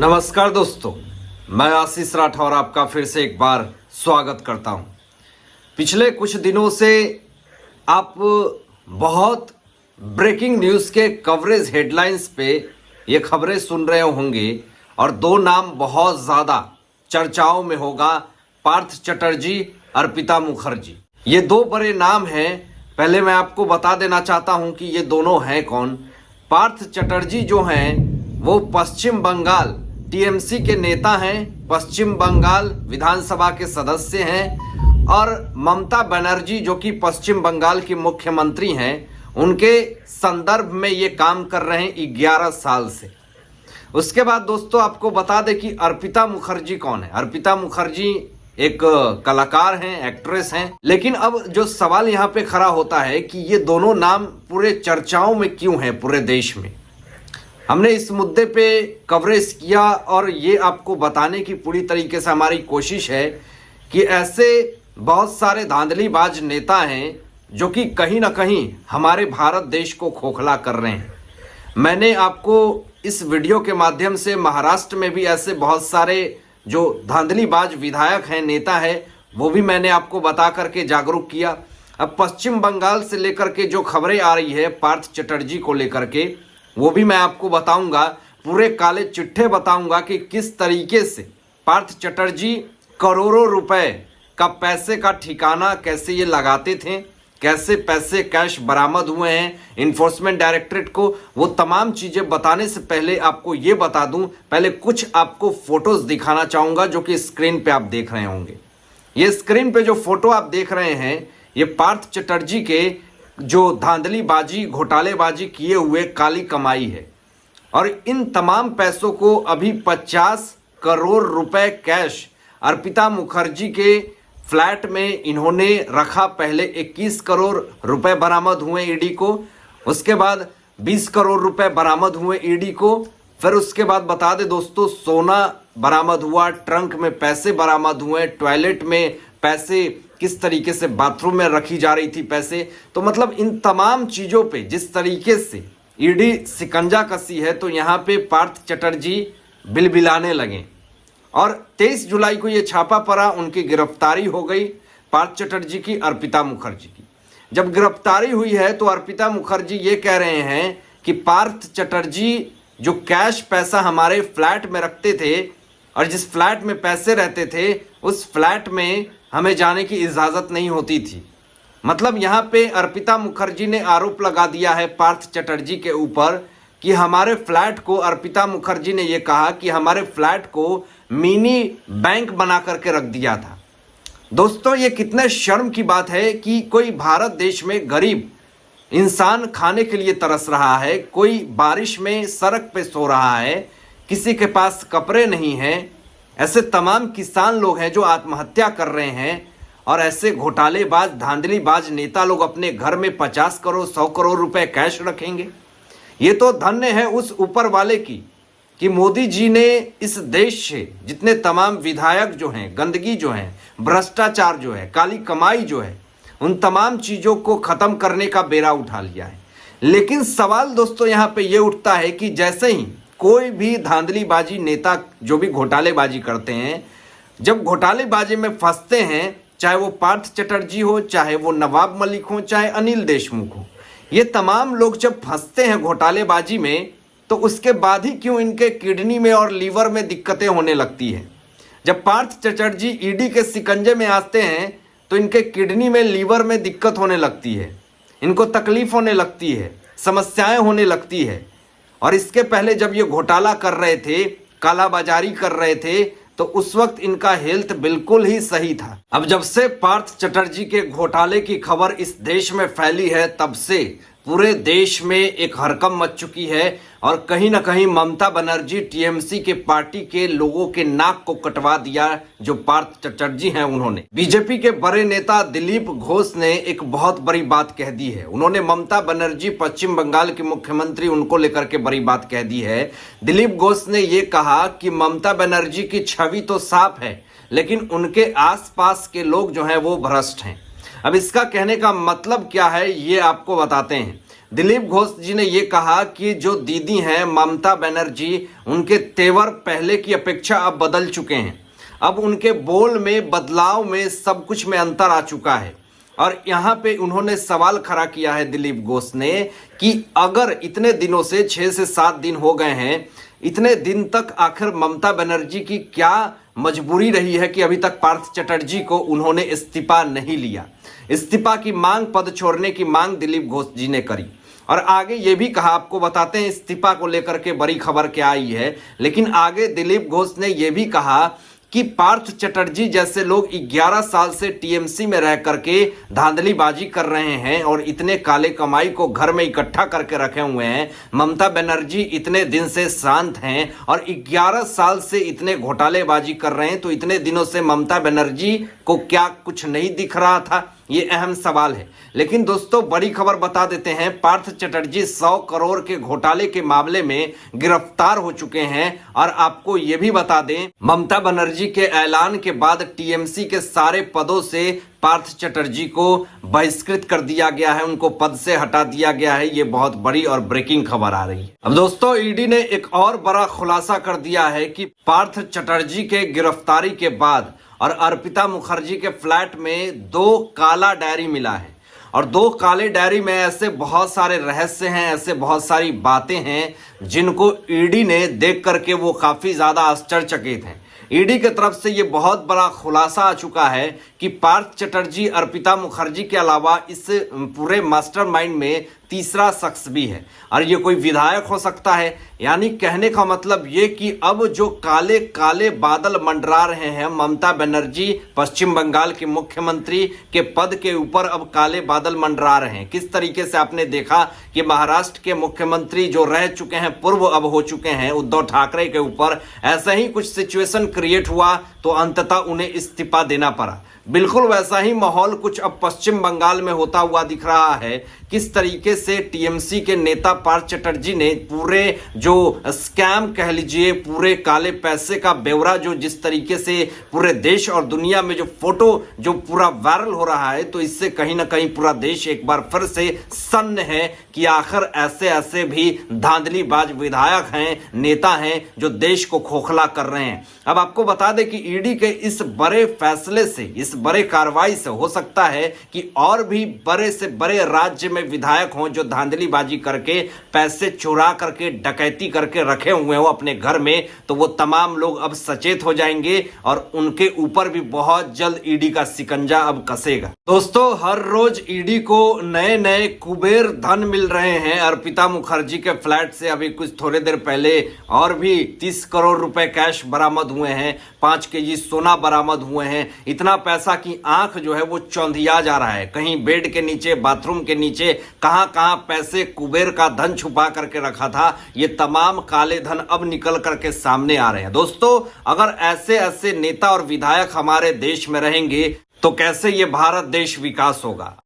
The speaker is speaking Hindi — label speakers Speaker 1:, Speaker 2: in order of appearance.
Speaker 1: नमस्कार दोस्तों, मैं आशीष राठौर आपका फिर से एक बार स्वागत करता हूं। पिछले कुछ दिनों से आप बहुत ब्रेकिंग न्यूज़ के कवरेज हेडलाइंस पे ये खबरें सुन रहे होंगे और दो नाम बहुत ज़्यादा चर्चाओं में होगा, पार्थ चटर्जी, अर्पिता मुखर्जी। ये दो बड़े नाम हैं। पहले मैं आपको बता देना चाहता हूं कि ये दोनों हैं कौन। पार्थ चटर्जी जो हैं वो पश्चिम बंगाल टीएमसी के नेता हैं, पश्चिम बंगाल विधानसभा के सदस्य हैं और ममता बनर्जी जो कि पश्चिम बंगाल की मुख्यमंत्री हैं, उनके संदर्भ में ये काम कर रहे हैं 11 साल से। उसके बाद दोस्तों आपको बता दें कि अर्पिता मुखर्जी कौन है। अर्पिता मुखर्जी एक कलाकार हैं, एक्ट्रेस हैं। लेकिन अब जो सवाल यहाँ पे खड़ा होता है कि ये दोनों नाम पूरे चर्चाओं में क्यों हैं पूरे देश में। हमने इस मुद्दे पे कवरेज किया और ये आपको बताने की पूरी तरीके से हमारी कोशिश है कि ऐसे बहुत सारे धांधलीबाज नेता हैं जो कि कहीं ना कहीं हमारे भारत देश को खोखला कर रहे हैं। मैंने आपको इस वीडियो के माध्यम से महाराष्ट्र में भी ऐसे बहुत सारे जो धांधलीबाज विधायक हैं, नेता है, वो भी मैंने आपको बता करके जागरूक किया। अब पश्चिम बंगाल से लेकर के जो खबरें आ रही है पार्थ चटर्जी को लेकर के, वो भी मैं आपको बताऊंगा, पूरे काले चिट्ठे बताऊंगा कि किस तरीके से पार्थ चटर्जी करोड़ों रुपए का पैसे का ठिकाना कैसे ये लगाते थे, कैसे पैसे कैश बरामद हुए हैं इन्फोर्समेंट डायरेक्टरेट को। वो तमाम चीज़ें बताने से पहले आपको ये बता दूं, पहले कुछ आपको फोटोज दिखाना चाहूँगा जो कि स्क्रीन पे आप देख रहे होंगे। ये स्क्रीन पे जो फोटो आप देख रहे हैं ये पार्थ चटर्जी के जो धांधलीबाजी घोटालेबाजी किए हुए काली कमाई है और इन तमाम पैसों को अभी 50 करोड़ रुपए कैश अर्पिता मुखर्जी के फ्लैट में इन्होंने रखा। पहले 21 करोड़ रुपए बरामद हुए ईडी को, उसके बाद 20 करोड़ रुपए बरामद हुए ईडी को। फिर उसके बाद बता दे दोस्तों, सोना बरामद हुआ, ट्रंक में पैसे बरामद हुए, टॉयलेट में पैसे, किस तरीके से बाथरूम में रखी जा रही थी पैसे। तो मतलब इन तमाम चीज़ों पे जिस तरीके से ईडी शिकंजा कसी है, तो यहाँ पे पार्थ चटर्जी बिलबिलाने लगे और 23 जुलाई को ये छापा पड़ा, उनकी गिरफ्तारी हो गई पार्थ चटर्जी की, अर्पिता मुखर्जी की। जब गिरफ्तारी हुई है तो अर्पिता मुखर्जी ये कह रहे हैं कि पार्थ चटर्जी जो कैश पैसा हमारे फ्लैट में रखते थे और जिस फ्लैट में पैसे रहते थे उस फ्लैट में हमें जाने की इजाज़त नहीं होती थी। मतलब यहाँ पे अर्पिता मुखर्जी ने आरोप लगा दिया है पार्थ चटर्जी के ऊपर कि हमारे फ्लैट को, अर्पिता मुखर्जी ने ये कहा कि हमारे फ्लैट को मिनी बैंक बना करके रख दिया था। दोस्तों ये कितने शर्म की बात है कि कोई भारत देश में गरीब इंसान खाने के लिए तरस रहा है, कोई बारिश में सड़क पे सो रहा है, किसी के पास कपड़े नहीं हैं, ऐसे तमाम किसान लोग हैं जो आत्महत्या कर रहे हैं और ऐसे घोटालेबाज धांधलीबाज नेता लोग अपने घर में 50 करोड़ 100 करोड़ रुपए कैश रखेंगे। ये तो धन्य है उस ऊपर वाले की कि मोदी जी ने इस देश से जितने तमाम विधायक जो हैं, गंदगी जो है, भ्रष्टाचार जो है, काली कमाई जो है, उन तमाम चीज़ों को ख़त्म करने का बेड़ा उठा लिया है। लेकिन सवाल दोस्तों यहाँ पे ये उठता है कि जैसे ही कोई भी धांधलीबाजी नेता जो भी घोटालेबाजी करते हैं, जब घोटालेबाजी में फंसते हैं, चाहे वो पार्थ चटर्जी हो, चाहे वो नवाब मलिक हो, चाहे अनिल देशमुख हो, ये तमाम लोग जब फंसते हैं घोटालेबाजी में, तो उसके बाद ही क्यों इनके किडनी में और लीवर में दिक्कतें होने लगती हैं। जब पार्थ चटर्जी ईडी के शिकंजे में आते हैं तो इनके किडनी में, लीवर में दिक्कत होने लगती है, इनको तकलीफ होने लगती है, समस्याएं होने लगती है। और इसके पहले जब ये घोटाला कर रहे थे, कालाबाजारी कर रहे थे, तो उस वक्त इनका हेल्थ बिल्कुल ही सही था। अब जब से पार्थ चटर्जी के घोटाले की खबर इस देश में फैली है, तब से पूरे देश में एक हड़कंप मच चुकी है और कहीं ना कहीं ममता बनर्जी टीएमसी के पार्टी के लोगों के नाक को कटवा दिया। जो पार्थ चटर्जी हैं, उन्होंने बीजेपी के बड़े नेता दिलीप घोष ने एक बहुत बड़ी बात कह दी है। उन्होंने ममता बनर्जी पश्चिम बंगाल की मुख्यमंत्री, उनको लेकर के बड़ी बात कह दी है। दिलीप घोष ने ये कहा कि ममता बनर्जी की छवि तो साफ है, लेकिन उनके आसपास के लोग जो हैं वो भ्रष्ट हैं। अब इसका कहने का मतलब क्या है ये आपको बताते हैं। दिलीप घोष जी ने ये कहा कि जो दीदी हैं ममता बनर्जी, उनके तेवर पहले की अपेक्षा अब बदल चुके हैं। अब उनके बोल में, बदलाव में, सब कुछ में अंतर आ चुका है। और यहाँ पे उन्होंने सवाल खड़ा किया है दिलीप घोष ने कि अगर इतने दिनों से 6 से 7 दिन हो गए हैं, इतने दिन तक आखिर ममता बनर्जी की क्या मजबूरी रही है कि अभी तक पार्थ चटर्जी को उन्होंने इस्तीफा नहीं लिया। इस्तीफा की मांग, पद छोड़ने की मांग दिलीप घोष जी ने करी। और आगे ये भी कहा, आपको बताते हैं इस्तीफा को लेकर के बड़ी खबर क्या आई है। लेकिन आगे दिलीप घोष ने यह भी कहा कि पार्थ चटर्जी जैसे लोग 11 साल से टीएमसी में रह करके धांधलीबाजी कर रहे हैं और इतने काले कमाई को घर में इकट्ठा करके रखे हुए हैं। ममता बनर्जी इतने दिन से शांत हैं और 11 साल से इतने घोटालेबाजी कर रहे हैं, तो इतने दिनों से ममता बनर्जी को क्या कुछ नहीं दिख रहा था? ये अहम सवाल है। लेकिन दोस्तों, बड़ी खबर बता देते हैं, पार्थ चटर्जी 100 करोड़ के घोटाले के मामले में गिरफ्तार हो चुके हैं। और आपको ये भी बता दें, ममता बनर्जी के ऐलान के बाद टीएमसी के सारे पदों से पार्थ चटर्जी को बहिष्कृत कर दिया गया है, उनको पद से हटा दिया गया है। ये बहुत बड़ी और ब्रेकिंग खबर आ रही है। अब दोस्तों, ईडी ने एक और बड़ा खुलासा कर दिया है कि पार्थ चटर्जी के गिरफ्तारी के बाद और अर्पिता मुखर्जी के फ्लैट में 2 काला डायरी मिला है। और 2 काले डायरी में ऐसे बहुत सारे रहस्य हैं, ऐसे बहुत सारी बातें हैं जिनको ईडी ने देख करके वो काफी ज्यादा आश्चर्यचकित हैं। ईडी की तरफ से ये बहुत बड़ा खुलासा आ चुका है कि पार्थ चटर्जी, अर्पिता मुखर्जी के अलावा इस पूरे मास्टरमाइंड में तीसरा शख्स भी है और ये कोई विधायक हो सकता है। यानी कहने का मतलब ये कि अब जो काले काले बादल मंडरा रहे हैं, ममता बनर्जी पश्चिम बंगाल के मुख्यमंत्री के पद के ऊपर अब काले बादल मंडरा रहे हैं। किस तरीके से आपने देखा कि महाराष्ट्र के मुख्यमंत्री जो रह चुके हैं, पूर्व अब हो चुके हैं, उद्धव ठाकरे के ऊपर ऐसा ही कुछ सिचुएशन क्रिएट हुआ तो अंततः उन्हें इस्तीफा देना पड़ा। बिल्कुल वैसा ही माहौल कुछ अब पश्चिम बंगाल में होता हुआ दिख रहा है। किस तरीके से टीएमसी के नेता पार्थ चटर्जी ने पूरे जो स्कैम कह लीजिए, पूरे काले पैसे का ब्यौरा जो जिस तरीके से पूरे देश और दुनिया में जो फोटो जो पूरा वायरल हो रहा है, तो इससे कहीं ना कहीं पूरा देश एक बार फिर से सन्न है कि आखिर ऐसे ऐसे भी धांधलीबाज विधायक हैं, नेता हैं जो देश को खोखला कर रहे हैं। अब आपको बता दें कि ईडी के इस बड़े फैसले से, इस बड़े कार्रवाई से हो सकता है कि और भी बड़े से बड़े राज्य में विधायक हों जो धांधलीबाजी करके, पैसे चुरा करके, डकैती करके रखे हुए हो अपने घर में, तो वो तमाम लोग अब सचेत हो जाएंगे और उनके ऊपर भी बहुत जल्द ईडी का शिकंजा अब कसेगा। दोस्तों, हर रोज ईडी को नए नए कुबेर धन मिल रहे हैं। अर्पिता मुखर्जी के फ्लैट से अभी कुछ थोड़ी देर पहले और भी 30 करोड़ रुपए कैश बरामद हुए हैं, 5 केजी सोना बरामद हुए हैं। इतना पैसा की आंख जो है वो चौंधिया जा रहा है। कहीं बेड के नीचे, बाथरूम के नीचे, कहां कहां पैसे, कुबेर का धन छुपा करके रखा था, ये तमाम काले धन अब निकल करके सामने आ रहे हैं। दोस्तों, अगर ऐसे ऐसे नेता और विधायक हमारे देश में रहेंगे तो कैसे ये भारत देश विकास होगा।